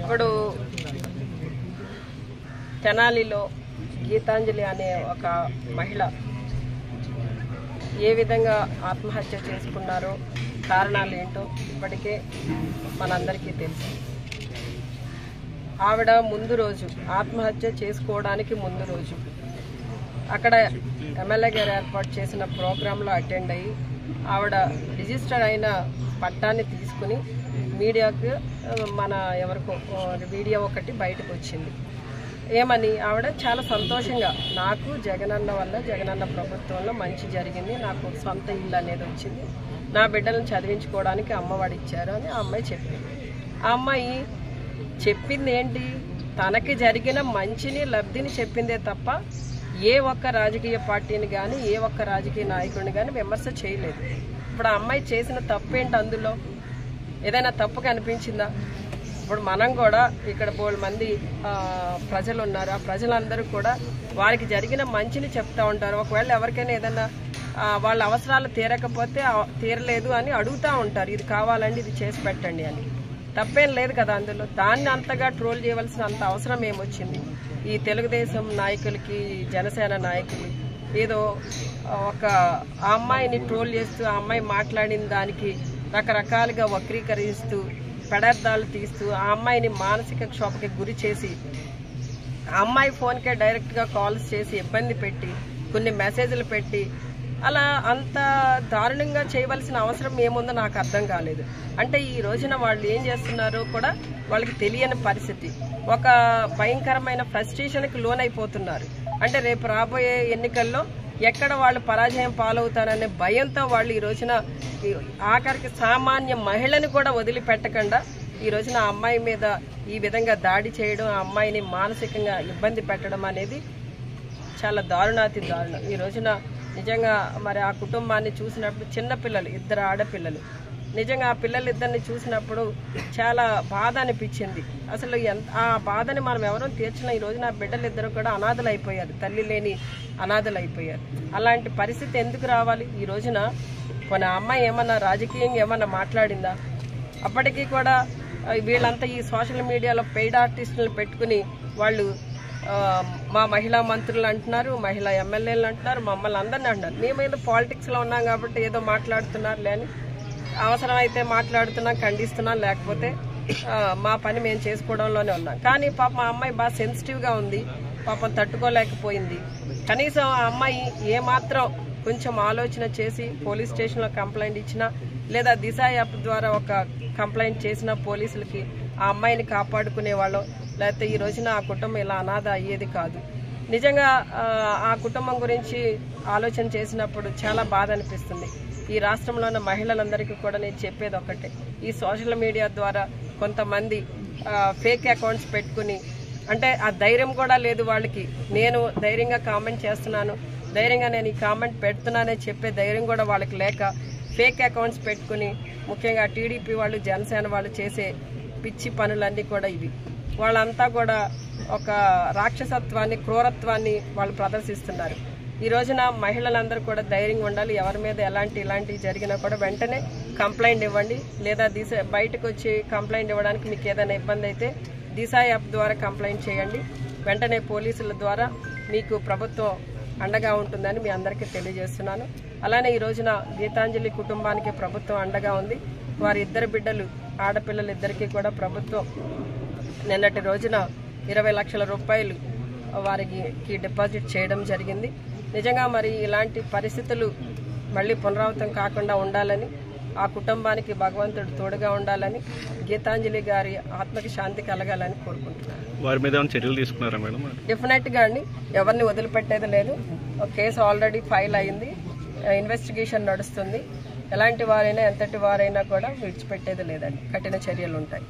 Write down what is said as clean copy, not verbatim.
ఇప్పుడు తెనాలిలో గీతాంజలి అనే ఒక మహిళ ఏ విధంగా ఆత్మహత్య చేసుకున్నారో కారణాలు ఏంటో ఇప్పటికే మనందరికీ తెలుసు. ఆవిడ ముందు రోజు ఆత్మహత్య చేసుకోవడానికి ముందు రోజు అక్కడ ఎమ్మెల్యే గారు ఏర్పాటు చేసిన ప్రోగ్రాంలో అటెండ్ అయ్యి ఆవిడ రిజిస్టర్ అయిన పట్టాన్ని తీసుకుని మీడియాకు ఎవరికో వీడియో ఒకటి బయటకు వచ్చింది. ఏమని ఆవిడ చాలా సంతోషంగా నాకు జగనన్న వల్ల జగనన్న ప్రభుత్వంలో మంచి జరిగింది, నాకు సొంత ఇల్లు అనేది వచ్చింది, నా బిడ్డలను చదివించుకోవడానికి అమ్మఒడి ఇచ్చారు అని ఆ అమ్మాయి చెప్పింది. ఆ అమ్మాయి చెప్పింది ఏంటి, తనకి జరిగిన మంచిని లబ్ధిని చెప్పిందే తప్ప ఏ ఒక్క రాజకీయ పార్టీని కానీ ఏ ఒక్క రాజకీయ నాయకుడిని కానీ విమర్శ చేయలేదు. ఇప్పుడు ఆ అమ్మాయి చేసిన తప్పేంటి, అందులో ఏదైనా తప్పు కనిపించిందా? ఇప్పుడు మనం కూడా ఇక్కడ బోల్డ్ మంది ప్రజలు ఉన్నారు, ఆ ప్రజలందరూ కూడా వారికి జరిగిన మంచిని చెప్తూ ఉంటారు. ఒకవేళ ఎవరికైనా ఏదైనా వాళ్ళ అవసరాలు తీరకపోతే తీరలేదు అని అడుగుతూ ఉంటారు, ఇది కావాలండి ఇది చేసి పెట్టండి అని. తప్పేం లేదు కదా అందులో. దాన్ని అంతగా ట్రోల్ చేయవలసిన అంత అవసరం ఏమొచ్చింది? ఈ తెలుగుదేశం నాయకులకి జనసేన నాయకులు ఏదో ఒక ఆ అమ్మాయిని ట్రోల్ చేస్తూ ఆ అమ్మాయి మాట్లాడిన దానికి రకరకాలుగా వక్రీకరిస్తూ పెడార్థాలు తీస్తూ ఆ అమ్మాయిని మానసిక క్షోభకి గురి చేసి ఆ అమ్మాయి ఫోన్కే డైరెక్ట్గా కాల్స్ చేసి ఇబ్బంది పెట్టి కొన్ని మెసేజ్లు పెట్టి అలా అంత దారుణంగా చేయవలసిన అవసరం ఏముందో నాకు అర్థం కాలేదు. అంటే ఈ రోజున వాళ్ళు ఏం చేస్తున్నారో కూడా వాళ్ళకి తెలియని పరిస్థితి, ఒక భయంకరమైన ఫ్రస్ట్రేషన్కి లోనైపోతున్నారు. అంటే రేపు రాబోయే ఎన్నికల్లో ఎక్కడ వాళ్ళు పరాజయం పాలవుతారనే భయంతో వాళ్ళు ఈ రోజున ఆఖరికి సామాన్య మహిళని కూడా వదిలిపెట్టకుండా ఈ రోజున ఆ అమ్మాయి మీద ఈ విధంగా దాడి చేయడం, ఆ అమ్మాయిని మానసికంగా ఇబ్బంది పెట్టడం అనేది చాలా దారుణాతి దారుణం. ఈ రోజున నిజంగా మరి ఆ కుటుంబాన్ని చూసినప్పుడు చిన్నపిల్లలు, 2 ఆడపిల్లలు, నిజంగా ఆ పిల్లలిద్దరిని చూసినప్పుడు చాలా బాధ అనిపించింది. అసలు ఆ బాధని మనం ఎవరూ తీర్చిన ఈ రోజున ఆ బిడ్డలిద్దరూ కూడా అనాథలు అయిపోయారు, తల్లి లేని అనాథలు అయిపోయారు. అలాంటి పరిస్థితి ఎందుకు రావాలి? ఈ రోజున కొన్ని అమ్మాయి ఏమన్నా రాజకీయంగా ఏమన్నా మాట్లాడిందా? అప్పటికీ కూడా వీళ్ళంతా ఈ సోషల్ మీడియాలో పెయిడ్ ఆర్టిస్టులు పెట్టుకుని వాళ్ళు మా మహిళా మంత్రులు అంటున్నారు, మహిళా ఎమ్మెల్యేలు అంటున్నారు, మమ్మల్ని అందరినీ అంటున్నారు. మేమేదో పాలిటిక్స్లో ఉన్నాం కాబట్టి ఏదో మాట్లాడుతున్నారు లేని, అవసరమైతే మాట్లాడుతున్నాం, ఖండిస్తున్నాం, లేకపోతే మా పని మేము చేసుకోవడంలోనే ఉన్నాం. కానీ పాపం ఆ అమ్మాయి బాగా సెన్సిటివ్గా ఉంది, పాపం తట్టుకోలేకపోయింది. కనీసం ఆ అమ్మాయి ఏమాత్రం కొంచెం ఆలోచన చేసి పోలీస్ స్టేషన్లో కంప్లైంట్ ఇచ్చినా లేదా దిశ యాప్ ద్వారా ఒక కంప్లైంట్ చేసిన పోలీసులకి ఆ అమ్మాయిని కాపాడుకునేవాళ్ళం, లేకపోతే ఈ రోజున ఆ కుటుంబం ఇలా అనాథ అయ్యేది కాదు. నిజంగా ఆ కుటుంబం గురించి ఆలోచన చేసినప్పుడు చాలా బాధ అనిపిస్తుంది. ఈ రాష్ట్రంలో ఉన్న మహిళలందరికీ కూడా నేను చెప్పేది ఒకటే, ఈ సోషల్ మీడియా ద్వారా కొంతమంది ఫేక్ అకౌంట్స్ పెట్టుకుని, అంటే ఆ ధైర్యం కూడా లేదు వాళ్ళకి, నేను ధైర్యంగా కామెంట్ చేస్తున్నాను, ధైర్యంగా నేను ఈ కామెంట్ పెడుతున్నానని చెప్పే ధైర్యం కూడా వాళ్ళకి లేక ఫేక్ అకౌంట్స్ పెట్టుకుని, ముఖ్యంగా టీడీపీ వాళ్ళు జనసేన వాళ్ళు చేసే పిచ్చి పనులన్నీ కూడా ఇవి. వాళ్ళంతా కూడా ఒక రాక్షసత్వాన్ని, క్రూరత్వాన్ని వాళ్ళు ప్రదర్శిస్తున్నారు. ఈ రోజున మహిళలందరూ కూడా ధైర్యంగా ఉండాలి. ఎవరి మీద ఇలాంటివి జరిగినా కూడా వెంటనే కంప్లైంట్ ఇవ్వండి, లేదా బయటకు వచ్చి కంప్లైంట్ ఇవ్వడానికి మీకు ఏదైనా ఇబ్బంది అయితే దిశ యాప్ ద్వారా కంప్లైంట్ చేయండి. వెంటనే పోలీసుల ద్వారా మీకు ప్రభుత్వం అండగా ఉంటుందని మీ అందరికీ తెలియజేస్తున్నాను. అలానే ఈ రోజున గీతాంజలి కుటుంబానికి ప్రభుత్వం అండగా ఉంది. వారి 2 బిడ్డలు, ఆడపిల్లలిద్దరికీ కూడా ప్రభుత్వం నిన్నటి రోజున 20 లక్షల రూపాయలు వారికి డిపాజిట్ చేయడం జరిగింది. నిజంగా మరి ఇలాంటి పరిస్థితులు మళ్ళీ పునరావృతం కాకుండా ఉండాలని, ఆ కుటుంబానికి భగవంతుడు తోడుగా ఉండాలని, గీతాంజలి గారి ఆత్మకి శాంతి కలగాలని కోరుకుంటున్నాను. వారి మీద చర్యలు తీసుకున్నారా మేడం? డెఫినెట్గా అండి, ఎవరిని వదిలిపెట్టేది లేదు. ఒక కేసు ఆల్రెడీ ఫైల్ అయింది, ఇన్వెస్టిగేషన్ నడుస్తుంది. ఎలాంటి వారైనా ఎంతటి వారైనా కూడా విడిచిపెట్టేది లేదండి, కఠిన చర్యలు ఉంటాయి.